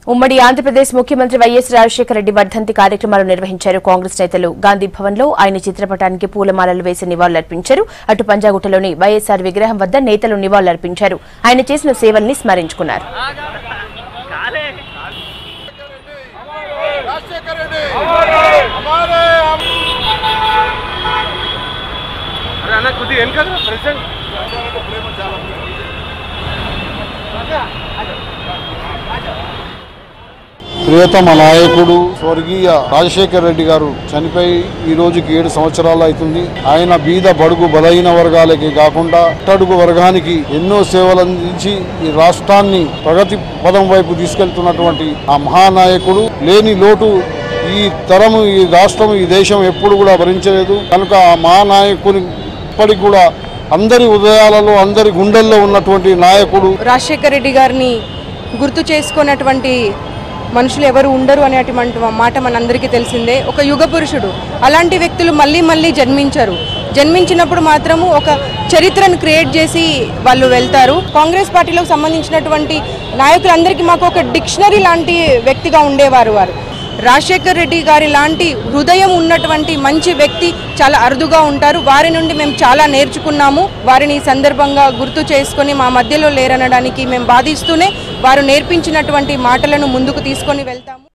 ఉమ్మడి ఆంధ్రప్రదేశ్ ముఖ్యమంత్రి వైఎస్ రాజశేఖర రెడ్డి వర్ధంతి కార్యక్రమాలు నిర్వహించారు. కాంగ్రెస్ నేతలు గాంధీ భవన్ లో ఆయన చిత్రపటానికి పూలమాలలు వేసి నివాళులర్పించారు. అటు పంజాగుట్టలోని వైఎస్ఆర్ విగ్రహం వద్ద నేతలు నివాళులర్పించారు. ఆయన చేసిన సేవల్ని స్మరించుకున్నారు. ప్రియతమ నాయకుడు స్వర్గీయ రాజశేఖర రెడ్డి గారు చనిపోయి ఈ రోజుకి 7 సంవత్సరాలు అవుతుంది. ఆయన బీద బడుగు బలహీన వర్గాలకి కాకుండా అట్టడుగు వర్గానికి ఎన్నో సేవలు అందించి ఈ రాష్ట్రాన్ని ప్రగతి పదం వైపు తీసుకెళ్తున్నటువంటి ఆ మహానాయకుడు లేని లోటు ఈ తరము, ఈ రాష్ట్రం, ఈ దేశం ఎప్పుడు కూడా భరించలేదు. కనుక ఆ మహానాయకుని ఇప్పటికి కూడా అందరి హృదయాలలో, అందరి గుండెల్లో ఉన్నటువంటి నాయకుడు రాజశేఖర రెడ్డి గారిని గుర్తు చేసుకున్నటువంటి మనుషులు ఎవరు ఉండరు అనేటువంటి మాట మనందరికీ తెలిసిందే. ఒక యుగ పురుషుడు. అలాంటి వ్యక్తులు మళ్ళీ జన్మించరు. జన్మించినప్పుడు మాత్రము ఒక చరిత్రను క్రియేట్ చేసి వాళ్ళు వెళ్తారు. కాంగ్రెస్ పార్టీలకు సంబంధించినటువంటి నాయకులందరికీ మాకు ఒక డిక్షనరీ లాంటి వ్యక్తిగా ఉండేవారు వారు. రాజశేఖర్ రెడ్డి గారి లాంటి హృదయం ఉన్నటువంటి మంచి వ్యక్తి చాలా అరుదుగా ఉంటారు. వారి నుండి మేము చాలా నేర్చుకున్నాము. వారిని ఈ సందర్భంగా గుర్తు చేసుకొని మా మధ్యలో లేరనడానికి మేము బాధిస్తూనే వారు నేర్పించినటువంటి మాటలను ముందుకు తీసుకొని వెళ్తాము.